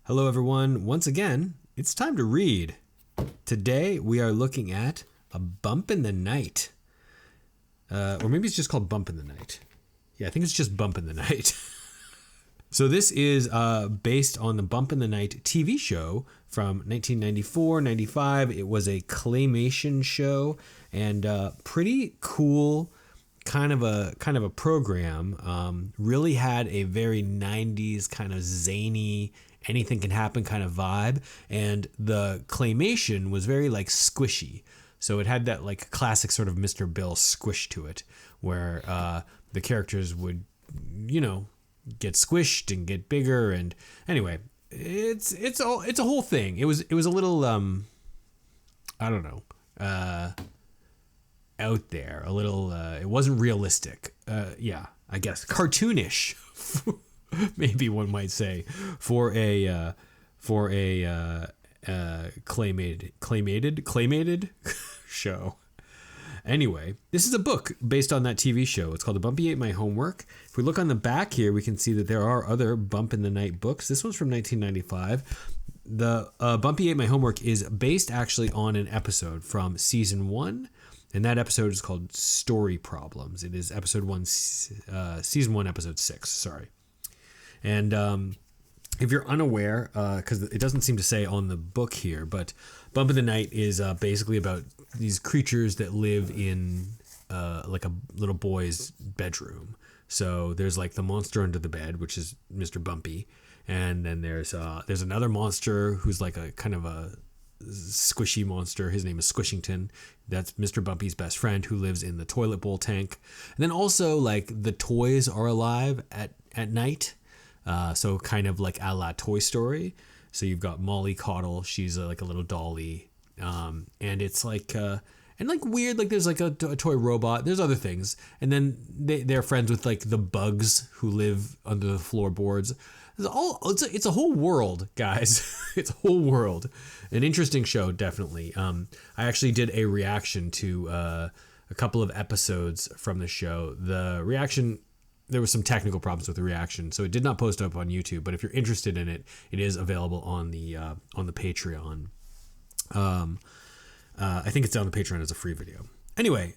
Hello, everyone. Once again, it's time to read. Today, we are looking at A Bump in the Night. Or maybe it's just called Bump in the Night. Yeah, I think it's just Bump in the Night. So this is based on the Bump in the Night TV show from 1994-95. It was a claymation show and pretty cool kind of a program. Really had a very 90s kind of zany, anything can happen kind of vibe. And the claymation was very like squishy. So it had that like classic sort of Mr. Bill squish to it where the characters would, get squished and get bigger. And anyway, it's a whole thing. It was a little, I don't know, out there a little, it wasn't realistic. Yeah, I guess cartoonish, maybe one might say for a claymated show. Anyway, this is a book based on that TV show. It's called The Bumpy Ate My Homework. If we look on the back here, we can see that there are other Bump in the Night books. This one's from 1995. The Bumpy Ate My Homework is based actually on an episode from season 1, and that episode is called Story Problems. It is episode 1, season 1, episode 6, sorry. And if you're unaware, because it doesn't seem to say on the book here, but Bump in the Night is basically about these creatures that live in like a little boy's bedroom. So there's like the monster under the bed, which is Mr. Bumpy, and then there's another monster who's like a kind of a squishy monster. His name is Squishington. That's Mr. Bumpy's best friend who lives in the toilet bowl tank. And then also like the toys are alive at night. So kind of like a la Toy Story. So you've got Molly Coddle. She's like a little dolly. And it's like, and like weird, like there's like a toy robot. There's other things. And then they're friends with like the bugs who live under the floorboards. It's a whole world, guys. It's a whole world. An interesting show, definitely. I actually did a reaction to a couple of episodes from the show. The reaction, there was some technical problems with the reaction, so it did not post up on YouTube. But if you're interested in it, it is available on the Patreon. I think it's on the Patreon as a free video. Anyway,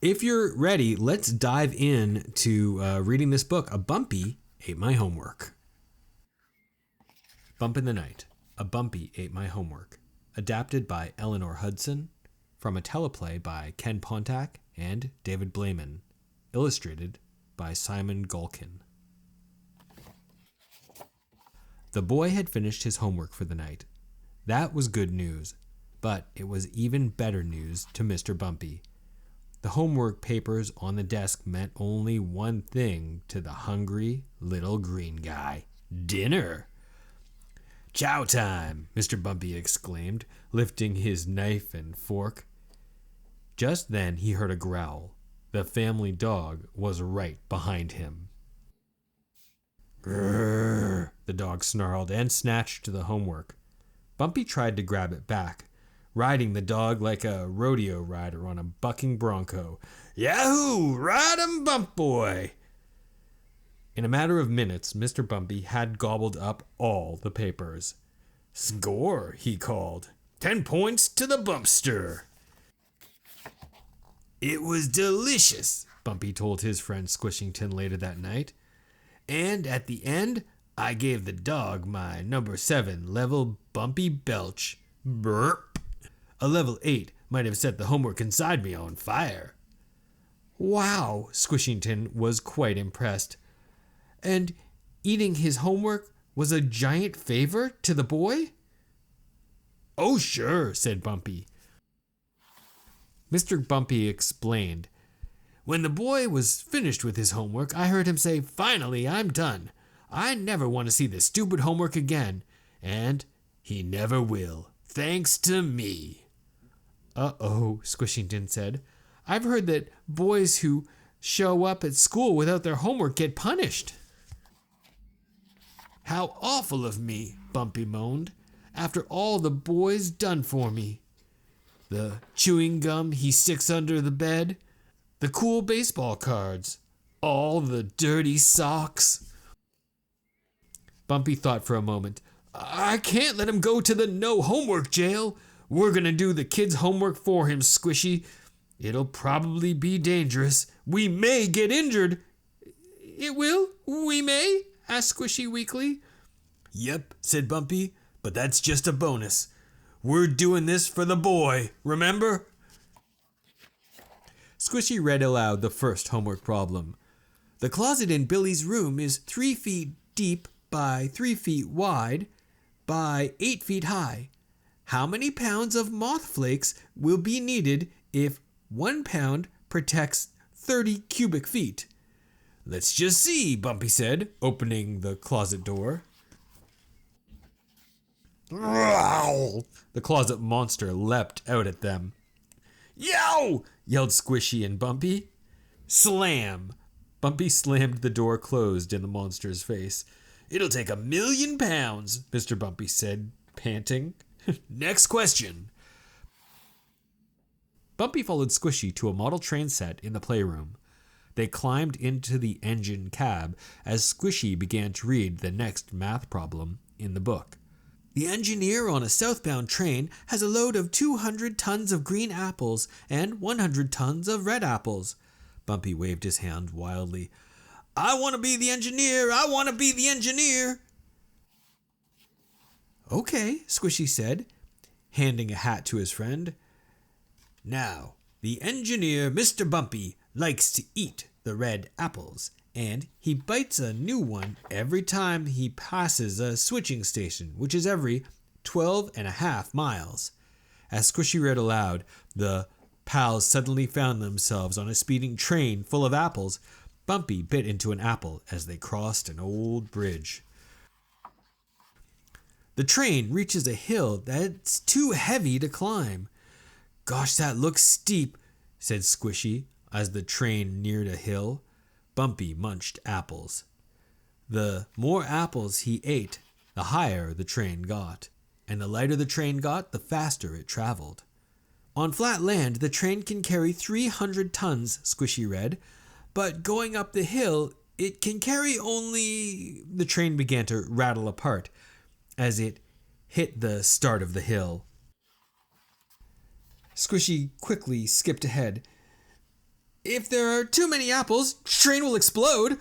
if you're ready, let's dive in to reading this book. A Bumpy Ate My Homework. Bump in the Night. A Bumpy Ate My Homework. Adapted by Eleanor Hudson from a teleplay by Ken Pontac and David Blayman. Illustrated by Simon Gulkin. The boy had finished his homework for the night. That was good news, but it was even better news to Mr. Bumpy. The homework papers on the desk meant only one thing to the hungry little green guy: dinner. "Chow time," Mr. Bumpy exclaimed, lifting his knife and fork. Just then he heard a growl. The family dog was right behind him. "Grrr," the dog snarled and snatched the homework. Bumpy tried to grab it back, riding the dog like a rodeo rider on a bucking bronco. "Yahoo! Ride 'em, Bump Boy!" In a matter of minutes, Mr. Bumpy had gobbled up all the papers. "Score," he called. 10 points to the Bumpster." "It was delicious," Bumpy told his friend Squishington later that night. "And at the end, I gave the dog my number 7 level Bumpy belch. Burp. A level 8 might have set the homework inside me on fire." "Wow," Squishington was quite impressed. "And eating his homework was a giant favor to the boy?" "Oh, sure," said Bumpy. Mr. Bumpy explained. "When the boy was finished with his homework, I heard him say, 'Finally, I'm done. I never want to see this stupid homework again.' And he never will, thanks to me." "Uh-oh," Squishington said. "I've heard that boys who show up at school without their homework get punished." "How awful of me," Bumpy moaned, "after all the boy's done for me. The chewing gum he sticks under the bed, the cool baseball cards, all the dirty socks." Bumpy thought for a moment. I can't let him go to the no homework jail. We're gonna do the kid's homework for him, Squishy. It'll probably be dangerous. We may get injured. It will? We may? Asked Squishy weakly. Yep, said Bumpy, but that's just a bonus. We're doing this for the boy, remember? Squishy read aloud the first homework problem. The closet in Billy's room is 3 feet deep by 3 feet wide by 8 feet high. How many pounds of moth flakes will be needed if 1 pound protects 30 cubic feet? Let's just see, Bumpy said, opening the closet door. The closet monster leapt out at them. Yow! Yelled Squishy and Bumpy. Slam! Bumpy slammed the door closed in the monster's face. It'll take 1,000,000 pounds, Mr. Bumpy said, panting. Next question. Bumpy followed Squishy to a model train set in the playroom. They climbed into the engine cab as Squishy began to read the next math problem in the book. The engineer on a southbound train has a load of 200 tons of green apples and 100 tons of red apples. Bumpy waved his hand wildly. I want to be the engineer! I want to be the engineer! Okay, Squishy said, handing a hat to his friend. Now, the engineer, Mr. Bumpy, likes to eat the red apples, and he bites a new one every time he passes a switching station, which is every 12.5 miles. As Squishy read aloud, the pals suddenly found themselves on a speeding train full of apples. Bumpy bit into an apple as they crossed an old bridge. The train reaches a hill that's too heavy to climb. Gosh, that looks steep, said Squishy as the train neared a hill. Bumpy munched apples. The more apples he ate, the higher the train got, and the lighter the train got, the faster it traveled. On flat land, the train can carry 300 tons, Squishy read, but going up the hill, it can carry only... The train began to rattle apart as it hit the start of the hill. Squishy quickly skipped ahead. If there are too many apples, train will explode.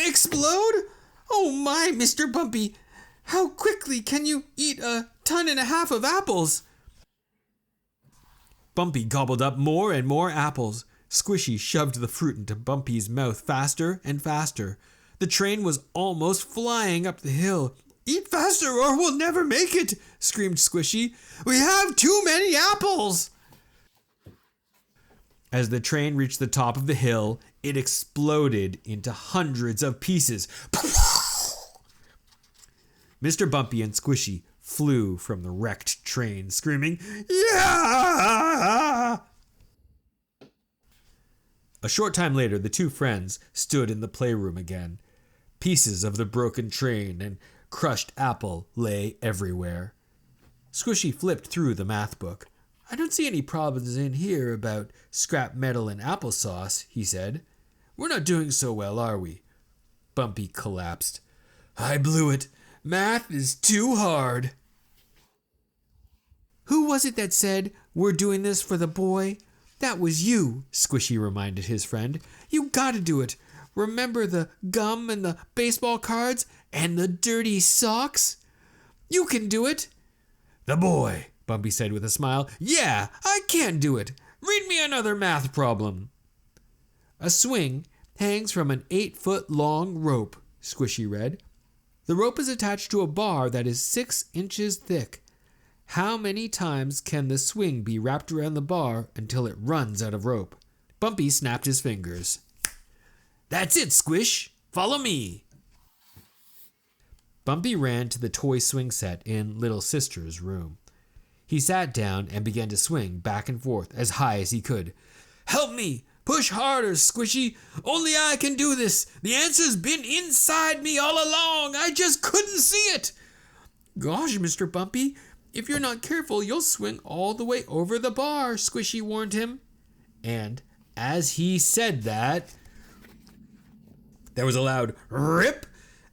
Explode? Oh my, Mr. Bumpy, how quickly can you eat 1.5 tons of apples? Bumpy gobbled up more and more apples. Squishy shoved the fruit into Bumpy's mouth faster and faster. The train was almost flying up the hill. Eat faster or we'll never make it, screamed Squishy. We have too many apples. As the train reached the top of the hill, it exploded into hundreds of pieces. Mr. Bumpy and Squishy flew from the wrecked train, screaming, Yeah! A short time later, the two friends stood in the playroom again. Pieces of the broken train and crushed apple lay everywhere. Squishy flipped through the math book. I don't see any problems in here about scrap metal and applesauce, he said. We're not doing so well, are we? Bumpy collapsed. I blew it. Math is too hard. Who was it that said, we're doing this for the boy? That was you, Squishy reminded his friend. You gotta do it. Remember the gum and the baseball cards and the dirty socks? You can do it. The boy, Bumpy said with a smile. Yeah, I can do it. Read me another math problem. A swing hangs from an 8-foot-long rope, Squishy read. The rope is attached to a bar that is 6 inches thick. How many times can the swing be wrapped around the bar until it runs out of rope? Bumpy snapped his fingers. That's it, Squish. Follow me. Bumpy ran to the toy swing set in Little Sister's room. He sat down and began to swing back and forth as high as he could. Help me! Push harder, Squishy! Only I can do this! The answer's been inside me all along! I just couldn't see it! Gosh, Mr. Bumpy, if you're not careful, you'll swing all the way over the bar, Squishy warned him. And as he said that, there was a loud rip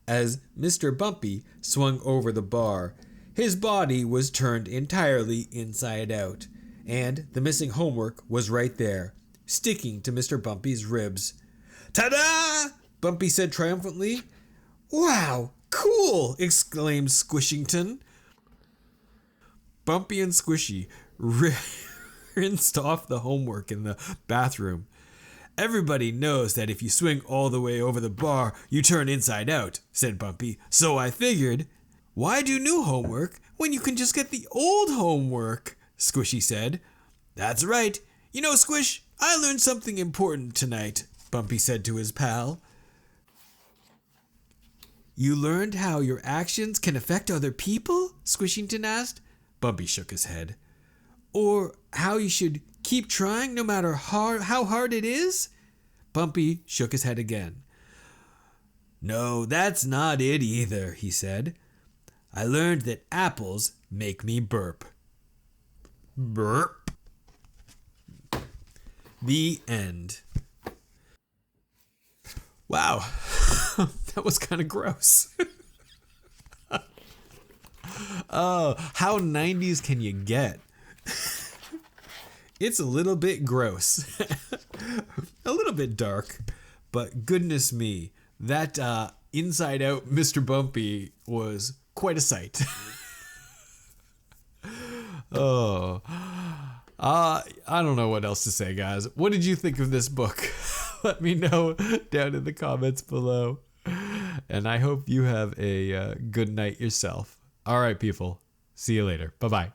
as Mr. Bumpy swung over the bar. His body was turned entirely inside out, and the missing homework was right there, sticking to Mr. Bumpy's ribs. "Ta-da!" Bumpy said triumphantly. "Wow, cool!" exclaimed Squishington. Bumpy and Squishy rinsed off the homework in the bathroom. "Everybody knows that if you swing all the way over the bar, you turn inside out," said Bumpy. "So I figured, why do new homework when you can just get the old homework?" Squishy said. "That's right. You know, Squish, I learned something important tonight," Bumpy said to his pal. "You learned how your actions can affect other people?" Squishington asked. Bumpy shook his head. "Or how you should keep trying no matter how hard it is?" Bumpy shook his head again. "No, that's not it either," he said. "I learned that apples make me burp." Burp. The end. Wow, that was kind of gross. Oh, how 90s can you get? It's a little bit gross. A little bit dark, but goodness me, that inside out Mr. Bumpy was quite a sight. Oh, I don't know what else to say, guys. What did you think of this book? Let me know down in the comments below. And I hope you have a good night yourself. All right, people. See you later. Bye-bye.